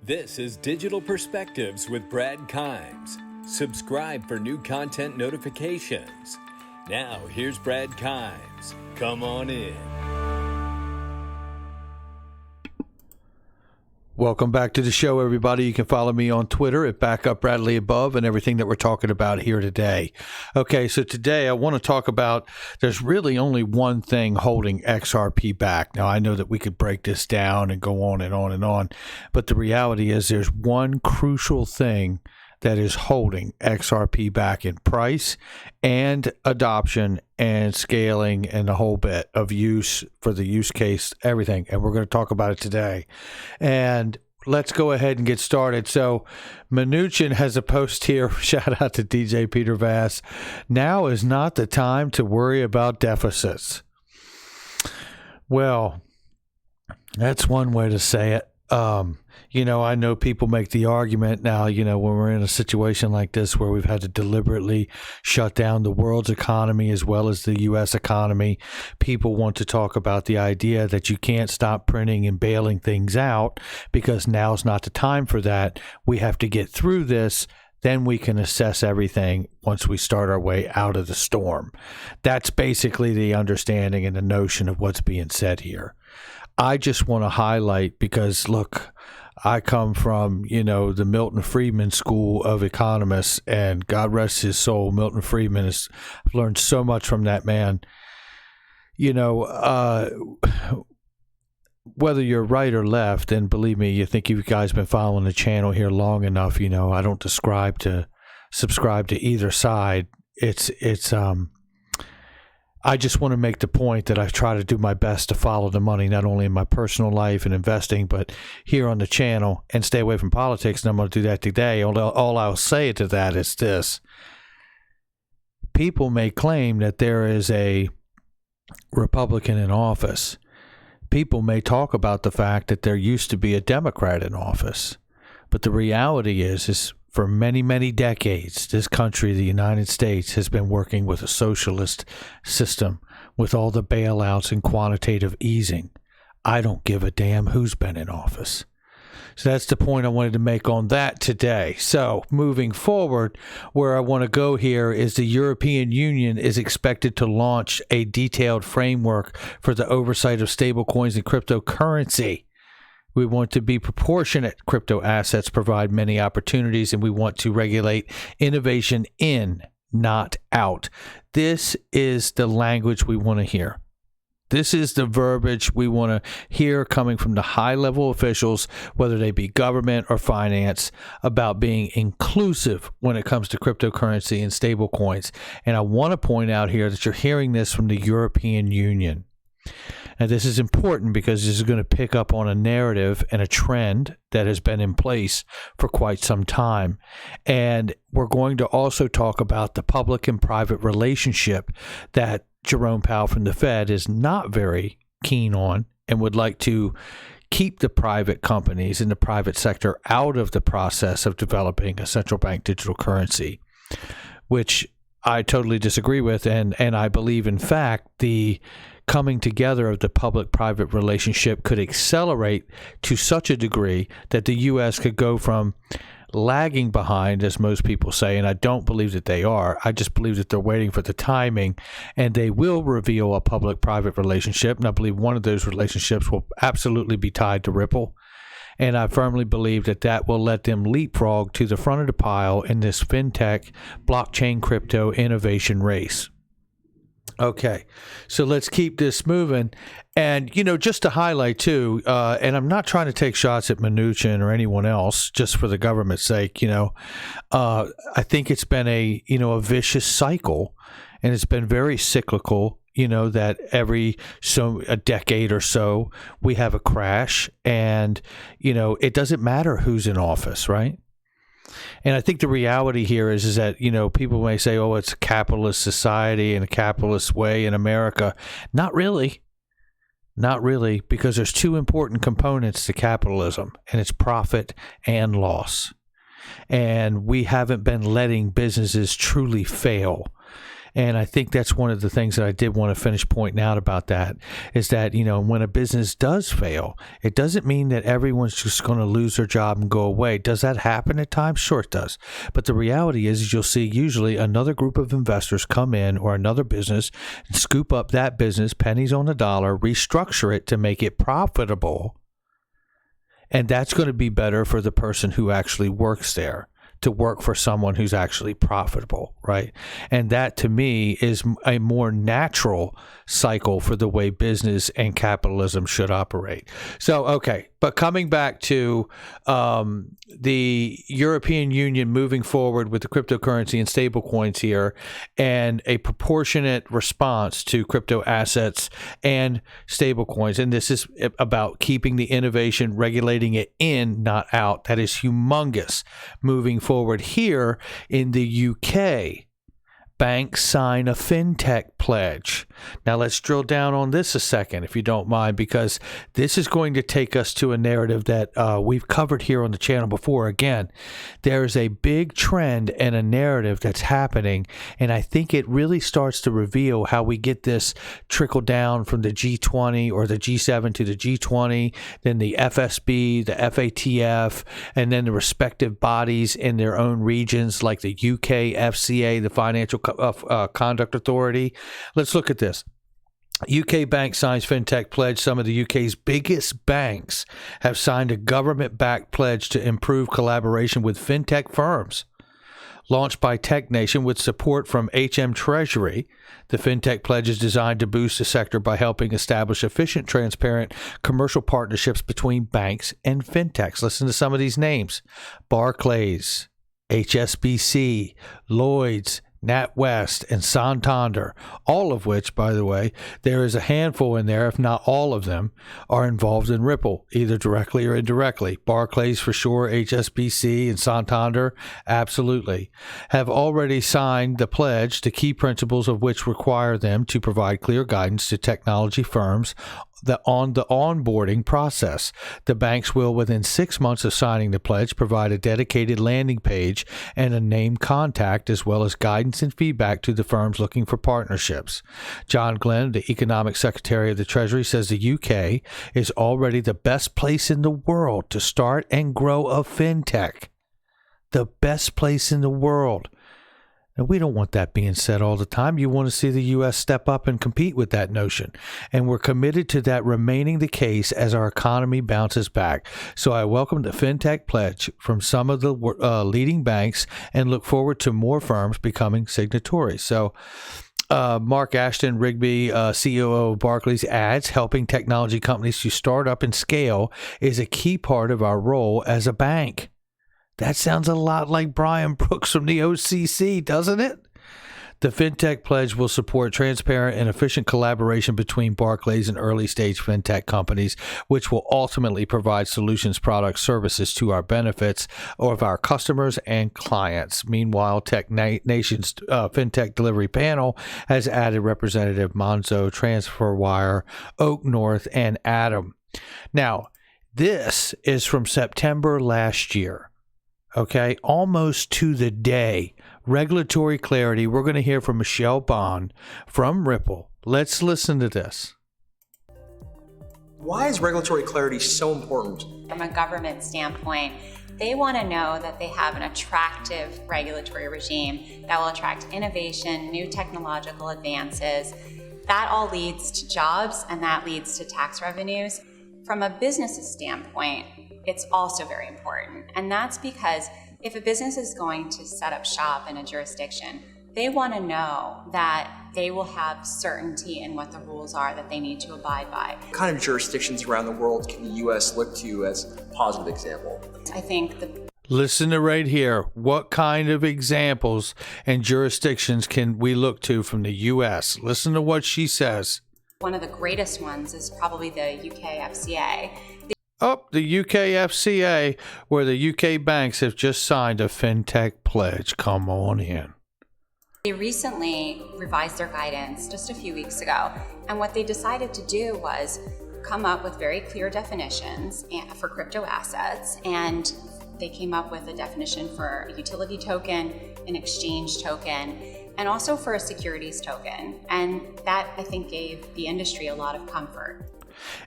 This is Digital Perspectives with Brad Kimes. Subscribe for new content notifications. Now, here's Brad Kimes. Come on in. Welcome back to the show, everybody. You can follow me on Twitter at BackupBradleyAbove and everything that we're talking about here today. Okay, so today I want to talk about there's really only one thing holding XRP back. Now, I know that we could break this down and go on and on and on, but the reality is there's one crucial thing that is holding XRP back in price and adoption and scaling and the whole bit of use for the use case, everything. And we're going to talk about it today. And let's go ahead and get started. So Mnuchin has a post here. Shout out to DJ Peter Vass. Now is not the time to worry about deficits. Well, that's one way to say it. I know people make the argument now, when we're in a situation like this where we've had to deliberately shut down the world's economy as well as the U.S. economy, people want to talk about the idea that you can't stop printing and bailing things out because now's not the time for that. We have to get through this. Then we can assess everything once we start our way out of the storm. That's basically the understanding and the notion of what's being said here. I just want to highlight because, look, I come from, the Milton Friedman school of economists, and God rest his soul, Milton Friedman has learned so much from that man. Whether you're right or left, and believe me, you think you guys been following the channel here long enough, I don't subscribe to either side. I just want to make the point that I try to do my best to follow the money, not only in my personal life and investing, but here on the channel, and stay away from politics. And I'm going to do that today. All I'll say to that is this. People may claim that there is a Republican in office. People may talk about the fact that there used to be a Democrat in office. But the reality is for many, many decades, this country, the United States, has been working with a socialist system with all the bailouts and quantitative easing. I don't give a damn who's been in office. So that's the point I wanted to make on that today. So moving forward, where I want to go here is the European Union is expected to launch a detailed framework for the oversight of stablecoins and cryptocurrency. We want to be proportionate. Crypto assets provide many opportunities, and we want to regulate innovation in, not out. This is the language we want to hear. This is the verbiage we want to hear coming from the high-level officials, whether they be government or finance, about being inclusive when it comes to cryptocurrency and stablecoins. And I want to point out here that you're hearing this from the European Union. And this is important because this is going to pick up on a narrative and a trend that has been in place for quite some time. And we're going to also talk about the public and private relationship that Jerome Powell from the Fed is not very keen on and would like to keep the private companies in the private sector out of the process of developing a central bank digital currency, which I totally disagree with. And I believe, in fact, the coming together of the public-private relationship could accelerate to such a degree that the U.S. could go from lagging behind, as most people say, and I don't believe that they are. I just believe that they're waiting for the timing, and they will reveal a public-private relationship, and I believe one of those relationships will absolutely be tied to Ripple, and I firmly believe that that will let them leapfrog to the front of the pile in this Fintech blockchain crypto innovation race. Okay, so let's keep this moving. And, just to highlight, too, and I'm not trying to take shots at Mnuchin or anyone else just for the government's sake, I think it's been a vicious cycle, and it's been very cyclical, that a decade or so we have a crash, and, it doesn't matter who's in office, right? And I think the reality here is that, people may say, oh, it's a capitalist society and a capitalist way in America. Not really. Not really, because there's two important components to capitalism, and it's profit and loss. And we haven't been letting businesses truly fail. And I think that's one of the things that I did want to finish pointing out about that is that, when a business does fail, it doesn't mean that everyone's just going to lose their job and go away. Does that happen at times? Sure it does. But the reality is you'll see usually another group of investors come in or another business and scoop up that business, pennies on the dollar, restructure it to make it profitable. And that's going to be better for the person who actually works there, to work for someone who's actually profitable, right? And that, to me, is a more natural cycle for the way business and capitalism should operate. So, okay, but coming back to the European Union moving forward with the cryptocurrency and stablecoins here, and a proportionate response to crypto assets and stablecoins. And this is about keeping the innovation, regulating it in, not out. That is humongous moving forward. Here in the UK, banks sign a Fintech pledge. Now let's drill down on this a second, if you don't mind, because this is going to take us to a narrative that we've covered here on the channel before. Again, there's a big trend and a narrative that's happening, and I think it really starts to reveal how we get this trickle down from the G20 or the G7 to the G20, then the FSB, the FATF, and then the respective bodies in their own regions like the UK FCA, the Financial Conduct Authority. Let's look at this. UK bank signs Fintech pledge. Some of the UK's biggest banks have signed a government-backed pledge to improve collaboration with Fintech firms. Launched by Tech Nation with support from HM Treasury, the Fintech pledge is designed to boost the sector by helping establish efficient, transparent commercial partnerships between banks and Fintechs. Listen to some of these names: Barclays, HSBC, Lloyds, NatWest, and Santander, all of which, by the way, there is a handful in there, if not all of them, are involved in Ripple, either directly or indirectly. Barclays for sure, HSBC and Santander, absolutely, have already signed the pledge, the key principles of which require them to provide clear guidance to technology firms on the onboarding process. The banks will, within 6 months of signing the pledge, provide a dedicated landing page and a named contact, as well as guidance and feedback to the firms looking for partnerships. John Glenn, the Economic Secretary of the Treasury, says the UK is already the best place in the world to start and grow a fintech. The best place in the world. And we don't want that being said all the time. You want to see the U.S. step up and compete with that notion. And we're committed to that remaining the case as our economy bounces back. So I welcome the Fintech pledge from some of the leading banks and look forward to more firms becoming signatories. So Mark Ashton Rigby, COO of Barclays, adds, helping technology companies to start up and scale is a key part of our role as a bank. That sounds a lot like Brian Brooks from the OCC, doesn't it? The Fintech pledge will support transparent and efficient collaboration between Barclays and early-stage Fintech companies, which will ultimately provide solutions, products, services to our benefits of our customers and clients. Meanwhile, Tech Nation's Fintech delivery panel has added Representative Monzo, TransferWire, Oak North, and Adam. Now, this is from September last year. Okay, almost to the day. Regulatory clarity. We're going to hear from Michelle Bond from Ripple. Let's listen to this. Why is regulatory clarity so important? From a government standpoint, they want to know that they have an attractive regulatory regime that will attract innovation, new technological advances. That all leads to jobs, and that leads to tax revenues. From a business standpoint, it's also very important. And that's because if a business is going to set up shop in a jurisdiction, they want to know that they will have certainty in what the rules are that they need to abide by. What kind of jurisdictions around the world can the U.S. look to as a positive example? I think Listen to right here. What kind of examples and jurisdictions can we look to from the U.S.? Listen to what she says. One of the greatest ones is probably the UK FCA. The UK FCA, where the UK banks have just signed a Fintech pledge. Come on in. They recently revised their guidance just a few weeks ago, and what they decided to do was come up with very clear definitions for crypto assets, and they came up with a definition for a utility token, an exchange token, and also for a securities token. And that, I think, gave the industry a lot of comfort.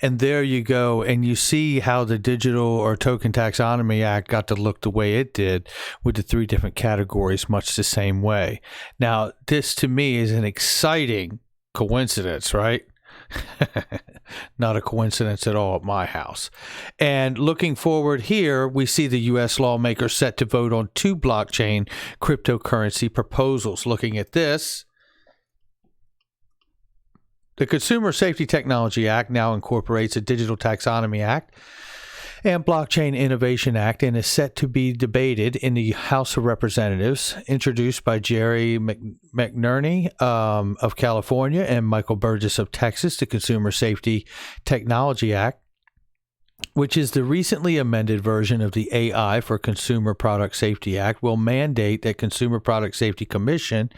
And there you go. And you see how the Digital or Token Taxonomy Act got to look the way it did with the 3 different categories, much the same way. Now, this to me is an exciting coincidence, right? Not a coincidence at all at my house. And looking forward here, we see the U.S. lawmakers set to vote on 2 blockchain cryptocurrency proposals. Looking at this, the Consumer Safety Technology Act now incorporates a Digital Taxonomy Act and Blockchain Innovation Act and is set to be debated in the House of Representatives, introduced by Jerry McNerney of California and Michael Burgess of Texas. The Consumer Safety Technology Act, which is the recently amended version of the AI for Consumer Product Safety Act, will mandate that Consumer Product Safety Commission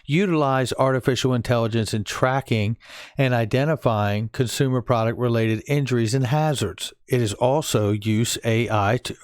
utilize artificial intelligence in tracking and identifying consumer product-related injuries and hazards. It is also use AI to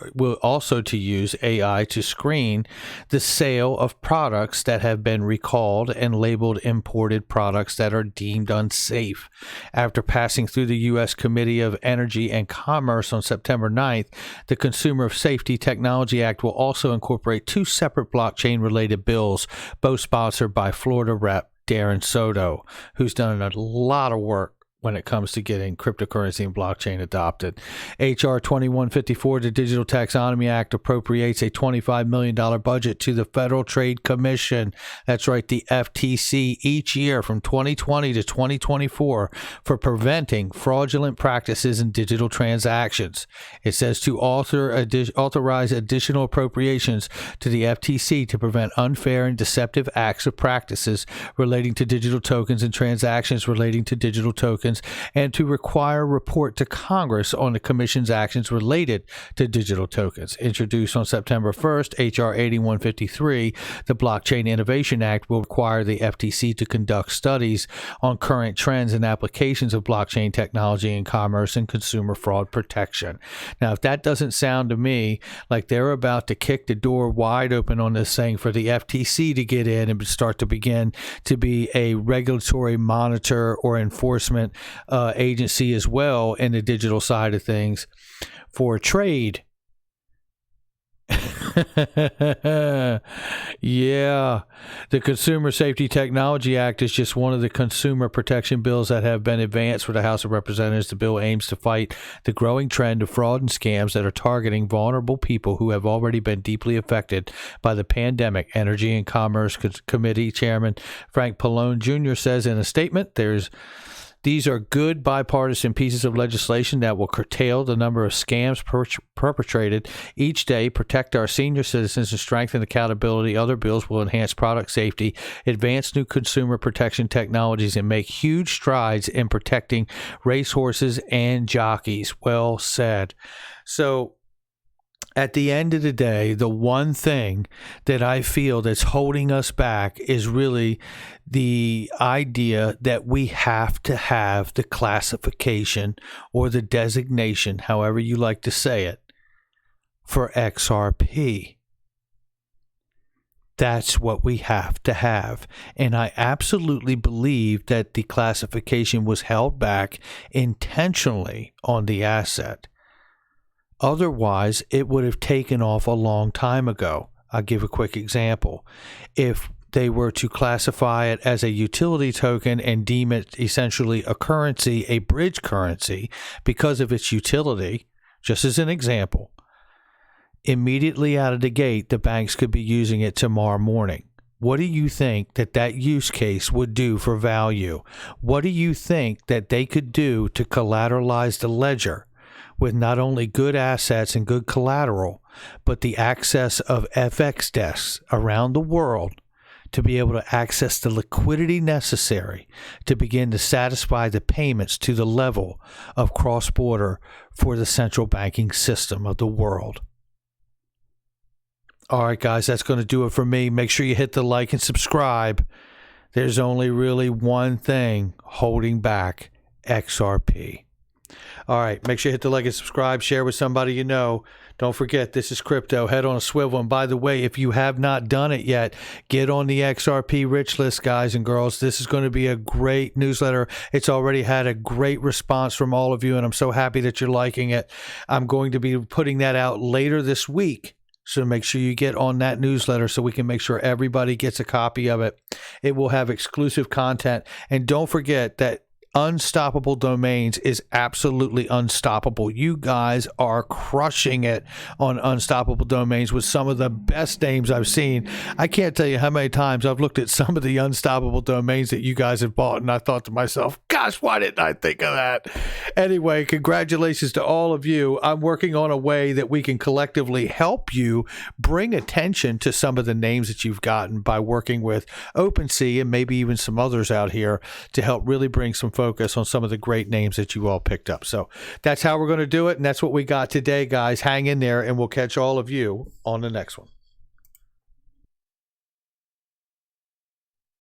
screen the sale of products that have been recalled and labeled imported products that are deemed unsafe. After passing through the U.S. Committee of Energy and Commerce on September 9th, the Consumer Safety Technology Act will also incorporate 2 separate blockchain-related bills, both sponsored by Florida Rep. Darren Soto, who's done a lot of work when it comes to getting cryptocurrency and blockchain adopted. H.R. 2154, the Digital Taxonomy Act, appropriates a $25 million budget to the Federal Trade Commission, that's right, the FTC, each year from 2020 to 2024 for preventing fraudulent practices in digital transactions. It says to authorize additional appropriations to the FTC to prevent unfair and deceptive acts or practices relating to digital tokens and transactions relating to digital tokens, and to require report to Congress on the Commission's actions related to digital tokens. Introduced on September 1st, H.R. 8153, the Blockchain Innovation Act will require the FTC to conduct studies on current trends and applications of blockchain technology in commerce and consumer fraud protection. Now, if that doesn't sound to me like they're about to kick the door wide open on this thing for the FTC to get in and start to begin to be a regulatory monitor or enforcement agency as well in the digital side of things for trade. Yeah, the Consumer Safety Technology Act is just one of the consumer protection bills that have been advanced for the House of Representatives. The bill aims to fight the growing trend of fraud and scams that are targeting vulnerable people who have already been deeply affected by the pandemic. Energy and Commerce Committee Chairman Frank Pallone Jr. says in a statement, these are good bipartisan pieces of legislation that will curtail the number of scams perpetrated each day, protect our senior citizens, and strengthen accountability. Other bills will enhance product safety, advance new consumer protection technologies, and make huge strides in protecting racehorses and jockeys. Well said. So, at the end of the day, the one thing that I feel that's holding us back is really the idea that we have to have the classification or the designation, however you like to say it, for XRP. That's what we have to have. And I absolutely believe that the classification was held back intentionally on the asset. Otherwise, it would have taken off a long time ago. I'll give a quick example. If they were to classify it as a utility token and deem it essentially a currency, a bridge currency, because of its utility, just as an example, immediately out of the gate, the banks could be using it tomorrow morning. What do you think that use case would do for value? What do you think that they could do to collateralize the ledger with not only good assets and good collateral, but the access of FX desks around the world to be able to access the liquidity necessary to begin to satisfy the payments to the level of cross-border for the central banking system of the world? All right, guys, that's going to do it for me. Make sure you hit the like and subscribe. There's only really one thing holding back XRP. All right. Make sure you hit the like and subscribe. Share with somebody you know. Don't forget, this is crypto. Head on a swivel. And by the way, if you have not done it yet, get on the XRP Rich List, guys and girls. This is going to be a great newsletter. It's already had a great response from all of you, and I'm so happy that you're liking it. I'm going to be putting that out later this week. So make sure you get on that newsletter so we can make sure everybody gets a copy of it. It will have exclusive content. And don't forget that Unstoppable Domains is absolutely unstoppable. You guys are crushing it on Unstoppable Domains with some of the best names I've seen. I can't tell you how many times I've looked at some of the Unstoppable Domains that you guys have bought, and I thought to myself, gosh, why didn't I think of that? Anyway, congratulations to all of you. I'm working on a way that we can collectively help you bring attention to some of the names that you've gotten by working with OpenSea and maybe even some others out here to help really bring some focus on some of the great names that you all picked up. So that's how we're going to do it. And that's what we got today, guys. Hang in there and we'll catch all of you on the next one.